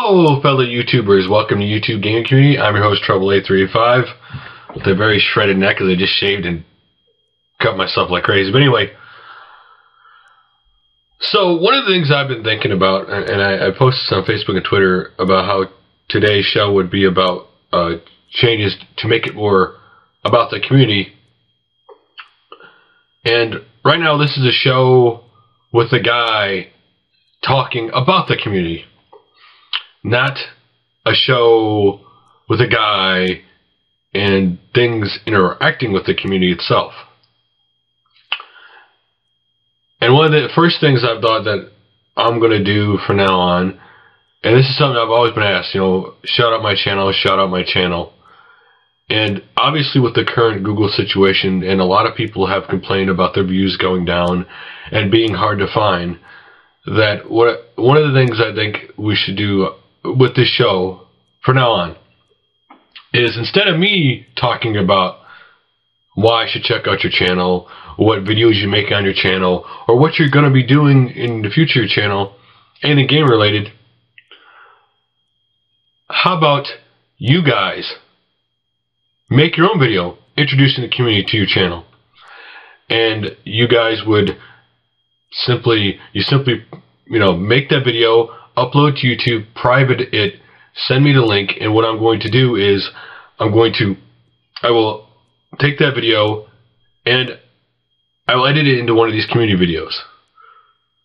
Hello, fellow YouTubers. Welcome to YouTube Gaming Community. I'm your host, Trouble835, with a very shredded neck because I just shaved and cut myself like crazy. But anyway, so one of the things I've been thinking about, and I posted on Facebook and Twitter about how today's show would be about changes to make it more about the community. And right now, this is a show with a guy talking about the community, not a show with a guy and things interacting with the community itself. And one of the first things I've thought that I'm going to do from now on, and this is something I've always been asked, shout out my channel, shout out my channel. And obviously with the current Google situation, and a lot of people have complained about their views going down and being hard to find, that one of the things I think we should do with this show from now on is, instead of me talking about why I should check out your channel, or what videos you make on your channel, or what you're going to be doing in the future of your channel, anything game related, how about you guys make your own video introducing the community to your channel? And you guys would simply make that video, upload to YouTube, private it, send me the link, and what I'm going to do is I will take that video and I will edit it into one of these community videos.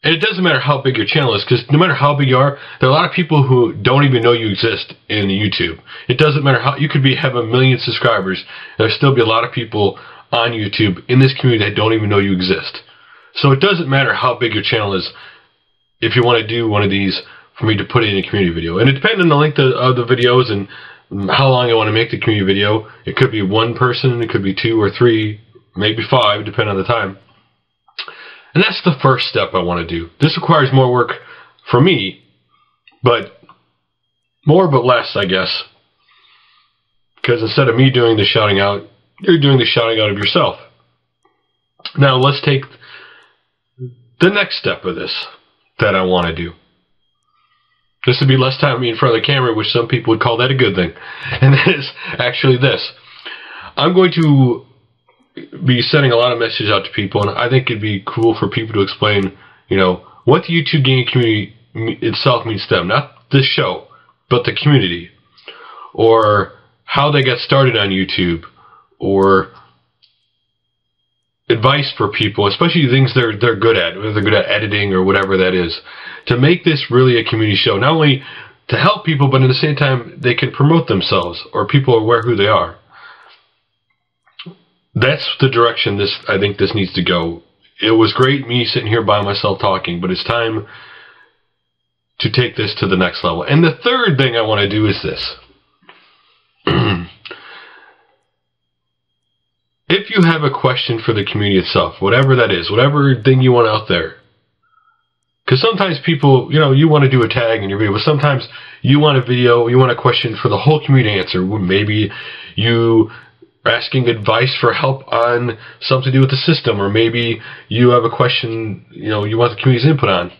And it doesn't matter how big your channel is, because no matter how big you are, there are a lot of people who don't even know you exist in YouTube. It doesn't matter how you could have 1 million subscribers, there'll still be a lot of people on YouTube in this community that don't even know you exist. So it doesn't matter how big your channel is if you want to do one of these for me to put it in a community video. And it depends on the length of the videos and how long I want to make the community video. It could be one person, it could be 2 or 3, maybe 5, depending on the time. And that's the first step I want to do. This requires more work for me, but more but less, I guess. Because instead of me doing the shouting out, you're doing the shouting out of yourself. Now let's take the next step of this that I want to do. This would be less time me in front of the camera, which some people would call that a good thing. And that is actually this. I'm going to be sending a lot of messages out to people, and I think it'd be cool for people to explain, what the YouTube gaming community itself means to them. Not this show, but the community. Or how they got started on YouTube. Or advice for people, especially things they're good at, whether they're good at editing or whatever that is, to make this really a community show. Not only to help people, but at the same time they can promote themselves, or people are aware who they are. That's the direction I think this needs to go. It was great me sitting here by myself talking, but it's time to take this to the next level. And the third thing I want to do is this. If you have a question for the community itself, whatever that is, whatever thing you want out there, because sometimes people, you want to do a tag in your video, but sometimes you want a question for the whole community to answer. Maybe you are asking advice for help on something to do with the system, or maybe you have a question, you want the community's input on.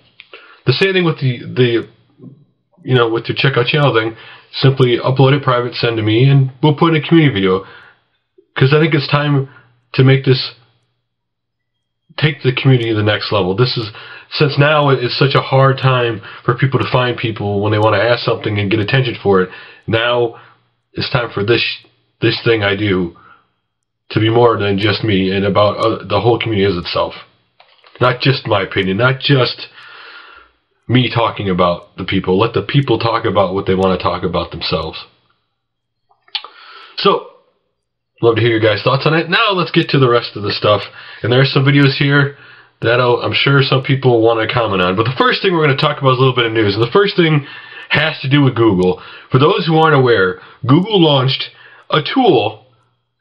The same thing with with your checkout channel thing. Simply upload it private, send to me, and we'll put in a community video. Because I think it's time to take the community to the next level. Since now it's such a hard time for people to find people when they want to ask something and get attention for it. Now it's time for this thing I do to be more than just me, and about the whole community as itself. Not just my opinion, not just me talking about the people. Let the people talk about what they want to talk about themselves. So, love to hear your guys' thoughts on it. Now let's get to the rest of the stuff. And there are some videos here that I'm sure some people want to comment on. But the first thing we're going to talk about is a little bit of news. And the first thing has to do with Google. For those who aren't aware, Google launched a tool,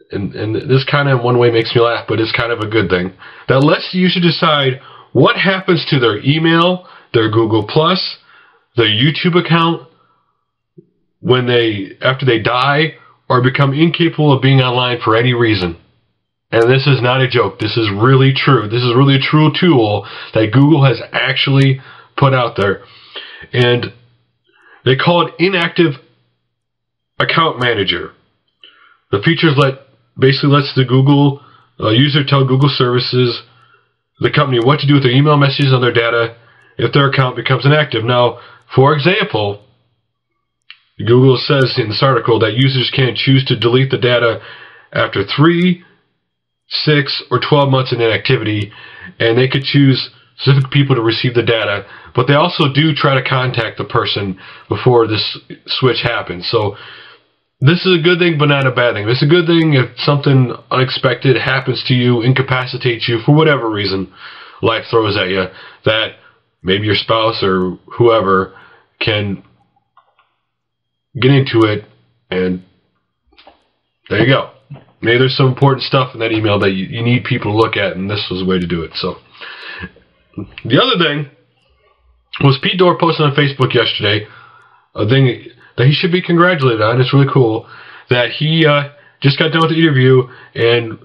and this kind of in one way makes me laugh, but it's kind of a good thing, that lets the user decide what happens to their email, their Google+, their YouTube account, after they die, or become incapable of being online for any reason. And this is not a joke. This is really true. This is really a true tool that Google has actually put out there. And They call it Inactive Account Manager. The features basically lets the Google user tell Google services, the company, what to do with their email messages on their data if their account becomes inactive. Now, for example, Google says in this article that users can choose to delete the data after 3, 6, or 12 months in inactivity, and they could choose specific people to receive the data, but they also do try to contact the person before this switch happens. So this is a good thing, but not a bad thing. This is a good thing if something unexpected happens to you, incapacitates you for whatever reason life throws at you, that maybe your spouse or whoever can get into it, and there you go. Maybe there's some important stuff in that email that you need people to look at, and this was a way to do it. So the other thing was Pete Dorr posted on Facebook yesterday a thing that he should be congratulated on. It's really cool that he just got done with the interview, and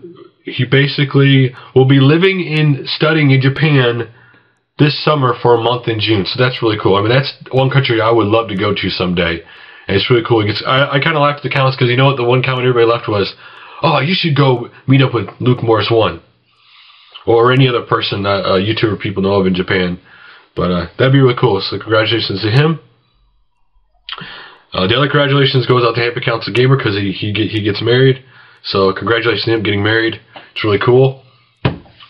he basically will be studying in Japan this summer for a month in June. So that's really cool. I mean, that's one country I would love to go to someday, and it's really cool. I kind of laughed at the comments because you know what the one comment everybody left was, "Oh, you should go meet up with Luke Morris 1 or any other person, YouTuber people know of in Japan." But that'd be really cool. So congratulations to him. The other congratulations goes out to Happy Council Gamer because he gets married. So congratulations to him getting married. It's really cool.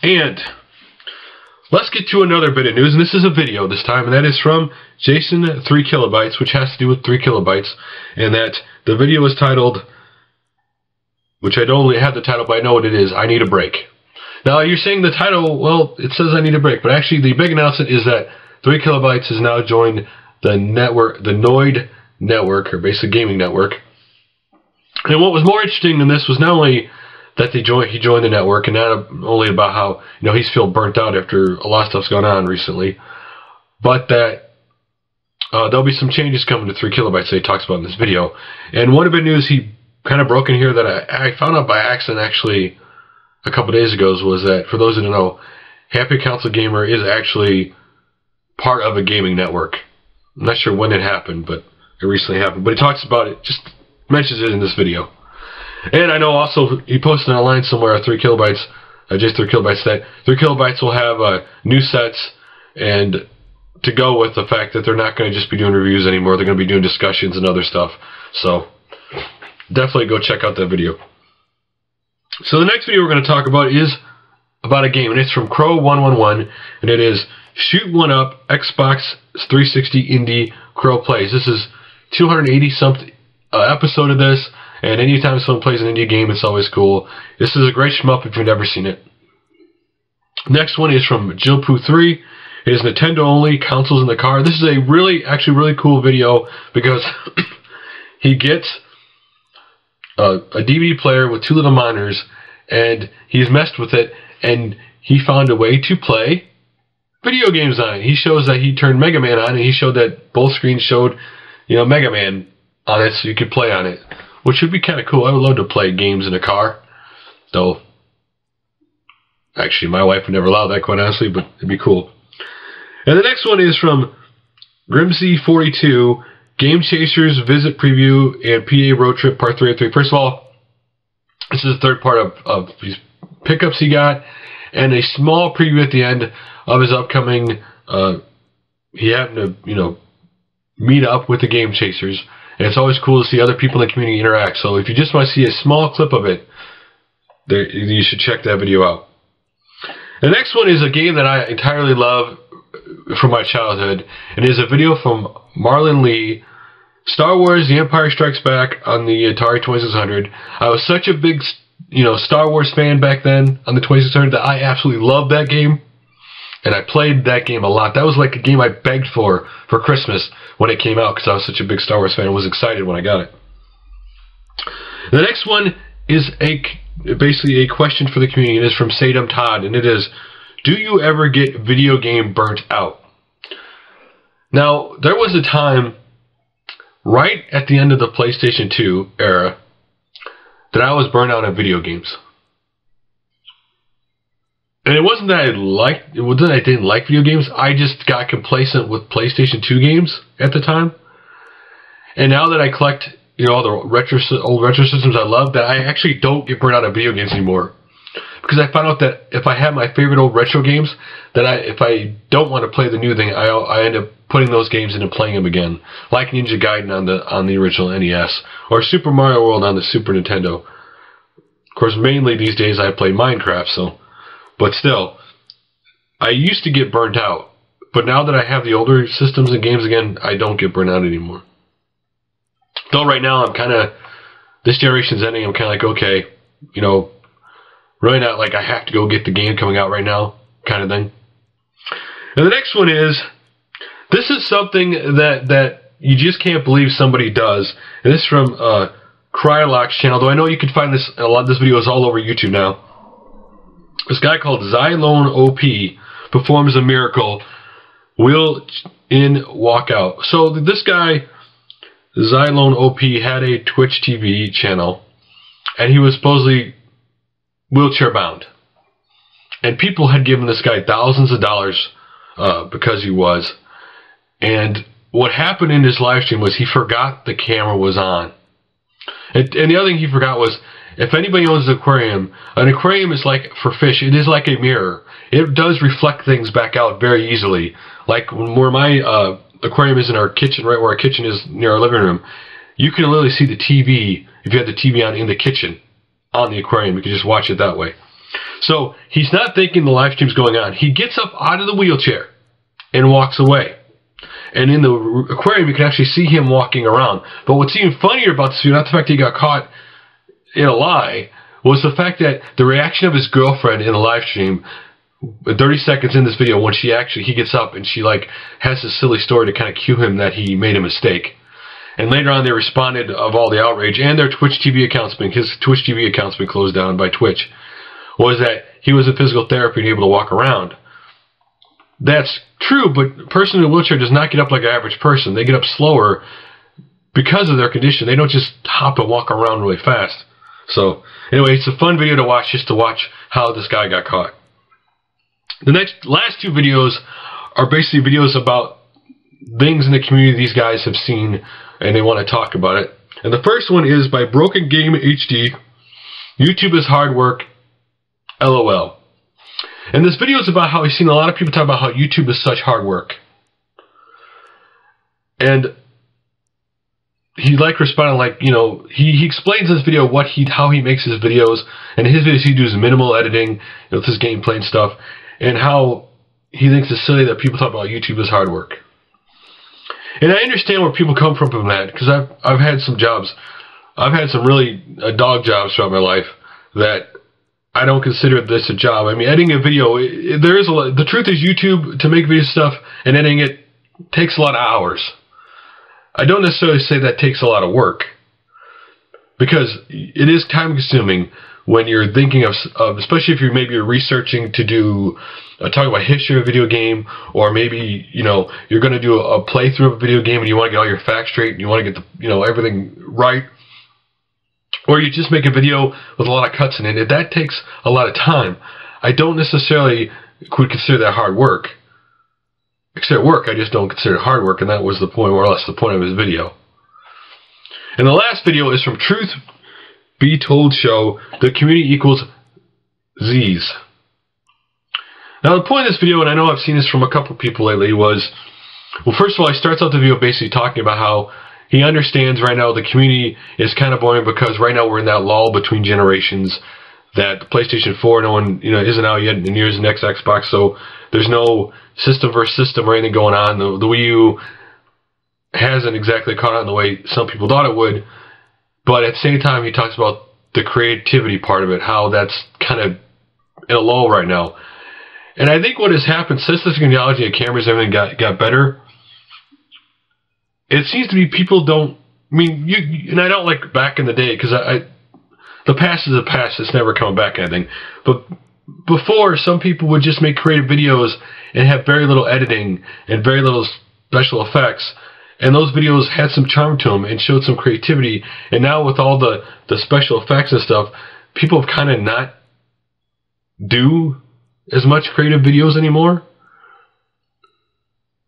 And let's get to another bit of news, and this is a video this time, and that is from Jason3Kilobytes, which has to do with 3 kilobytes, and that the video is titled, which I don't have the title, but I know what it is, I Need a Break. Now, you're saying the title, well, it says I need a break, but actually the big announcement is that 3 kilobytes has now joined the network, the Noid network, or basic gaming network. And what was more interesting than this was not only that he joined the network, and not only about how he's feeling burnt out after a lot of stuff's gone on recently, but that there'll be some changes coming to 3 kilobytes that he talks about in this video. And one bit of news he kind of broke in here that I found out by accident actually a couple days ago was that, for those who don't know, Happy Council Gamer is actually part of a gaming network. I'm not sure when it happened, but it recently happened. But he talks about it, just mentions it in this video. And I know also he posted online somewhere 3 kilobytes, just 3 kilobytes, that 3 kilobytes will have new sets, and to go with the fact that they're not going to just be doing reviews anymore, they're going to be doing discussions and other stuff. So definitely go check out that video. So the next video we're going to talk about is about a game, and it's from Croooow111, and it is Shoot One Up Xbox 360 Indie Croooow Plays. This is 280-something episode of this, and anytime someone plays an indie game, it's always cool. This is a great shmup if you've never seen it. Next one is from JillPooThree. It is NintendOnly, consoles in the car. This is a actually really cool video because he gets a DVD player with 2 little monitors, and he's messed with it, and he found a way to play video games on it. He shows that he turned Mega Man on, and he showed that both screens showed, Mega Man on it, so you could play on it, which would be kind of cool. I would love to play games in a car, though actually my wife would never allow that, quite honestly, but it'd be cool. And the next one is from Grimsey42, Game Chasers Visit Preview and PA Road Trip Part 3 of 3. First of all, this is the third part of these pickups he got, and a small preview at the end of his upcoming, he happened to, meet up with the Game Chasers, and it's always cool to see other people in the community interact. So if you just want to see a small clip of it, you should check that video out. The next one is a game that I entirely love from my childhood, and it is a video from Marlinelee, Star Wars The Empire Strikes Back on the Atari 2600. I was such a big, Star Wars fan back then on the 2600 that I absolutely loved that game, and I played that game a lot. That was like a game I begged for Christmas when it came out because I was such a big Star Wars fan and was excited when I got it. The next one is basically a question for the community. It is from Sandamtod, and it is, do you ever get video game burnt out? Now, there was a time right at the end of the PlayStation 2 era that I was burnt out on video games. And it wasn't that I didn't like video games. I just got complacent with PlayStation 2 games at the time. And now that I collect, you know, all the old retro systems I love, that I actually don't get burned out of video games anymore. Because I found out that if I have my favorite old retro games, that if I don't want to play the new thing, I end up putting those games in and playing them again. Like Ninja Gaiden on the original NES, or Super Mario World on the Super Nintendo. Of course, mainly these days I play Minecraft, but still, I used to get burnt out. But now that I have the older systems and games again, I don't get burnt out anymore. Though right now I'm kind of, this generation's ending, I'm kind of like, okay, you know, really not like I have to go get the game coming out right now kind of thing. And the next one is, this is something that you just can't believe somebody does. And this is from xKRYLOCKx channel, though I know you can find this, a lot of this video is all over YouTube now. This guy called ZiloanOP performs a miracle wheel in Walkout. So this guy, ZiloanOP, had a Twitch TV channel, and he was supposedly wheelchair bound. And people had given this guy thousands of dollars because he was. And what happened in his live stream was he forgot the camera was on. And the other thing he forgot was, if anybody owns an aquarium is like, for fish, it is like a mirror. It does reflect things back out very easily. Like where my aquarium is in our kitchen, right where our kitchen is near our living room, you can literally see the TV, if you have the TV on in the kitchen, on the aquarium. You can just watch it that way. So he's not thinking the live stream's going on. He gets up out of the wheelchair and walks away. And in the aquarium, you can actually see him walking around. But what's even funnier about this video, not the fact that he got caught in a lie, was the fact that the reaction of his girlfriend in the live stream, 30 seconds in this video, when he gets up and she like has this silly story to kind of cue him that he made a mistake. And later on, they responded of all the outrage, and their Twitch TV account's his Twitch TV account's been closed down by Twitch, was that he was in physical therapy and able to walk around. That's true, but a person in a wheelchair does not get up like an average person. They get up slower because of their condition. They don't just hop and walk around really fast. So, anyway, it's a fun video to watch, just to watch how this guy got caught. The last two videos are basically videos about things in the community these guys have seen, and they want to talk about it. And the first one is by BroKenGaMezHD. YouTube is hard work, LOL. And this video is about how he's seen a lot of people talk about how YouTube is such hard work. And he like responded like, you know, he explains in this video how he makes his videos, and his videos he does minimal editing, you know, with his gameplay and stuff, and how he thinks it's silly that people talk about YouTube is hard work. And I understand where people come from that, because I've had some jobs. I've had some really dog jobs throughout my life that I don't consider this a job. I mean, editing a video, there is a lot. The truth is, YouTube, to make video stuff and editing it, takes a lot of hours. I don't necessarily say that takes a lot of work, because it is time consuming when you're thinking of especially if you're researching to do talk about history of a video game, or maybe, you know, you're going to do a playthrough of a video game and you want to get all your facts straight and you want to get the, you know, everything right, or you just make a video with a lot of cuts in it. That takes a lot of time. I don't necessarily would consider that hard work. Consider work, I just don't consider it hard work, and that was the point, more or less the point of his video. And the last video is from TheTruthBToldShow. The community equals Zzz. Now the point of this video, and I know I've seen this from a couple people lately, was, well, first of all, he starts out the video basically talking about how he understands right now the community is kind of boring because right now we're in that lull between generations, that the PlayStation 4, no one, you know, isn't out yet, and neither is the next Xbox, so there's no system versus system or anything going on. The Wii U hasn't exactly caught on the way some people thought it would, but at the same time he talks about the creativity part of it, how that's kind of in a lull right now. And I think what has happened since the technology and cameras and everything got better, it seems to be people don't, I mean, and I don't like back in the day, because the past is the past, it's never coming back, I think. But before, some people would just make creative videos and have very little editing and very little special effects, and those videos had some charm to them and showed some creativity. And now with all the special effects and stuff, people have kind of not do as much creative videos anymore.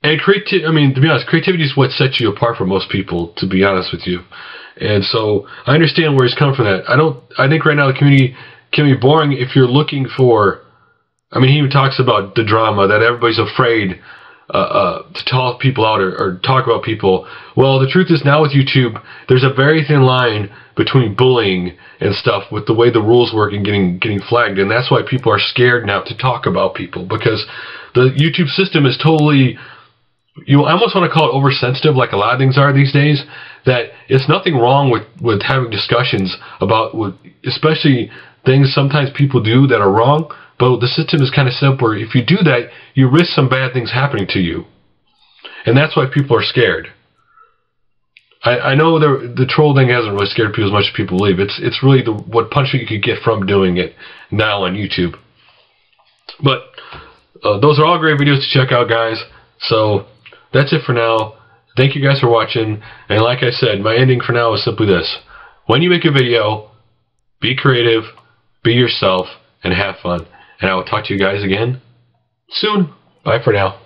And I mean, to be honest, creativity is what sets you apart from most people, to be honest with you. And so I understand where he's coming from that. I think right now the community can be boring if you're looking for, I mean, he even talks about the drama, that everybody's afraid to talk people out or talk about people. Well, the truth is now with YouTube, there's a very thin line between bullying and stuff with the way the rules work and getting flagged. And that's why people are scared now to talk about people, because the YouTube system is totally, I almost want to call it oversensitive, like a lot of things are these days, that it's nothing wrong with having discussions about, especially things sometimes people do that are wrong, but the system is kind of simple. If you do that, you risk some bad things happening to you. And that's why people are scared. I know the troll thing hasn't really scared people as much as people believe. It's really what punishment you could get from doing it now on YouTube. But those are all great videos to check out, guys. So that's it for now. Thank you guys for watching. And like I said, my ending for now is simply this. When you make a video, be creative, be yourself, and have fun. And I will talk to you guys again soon. Bye for now.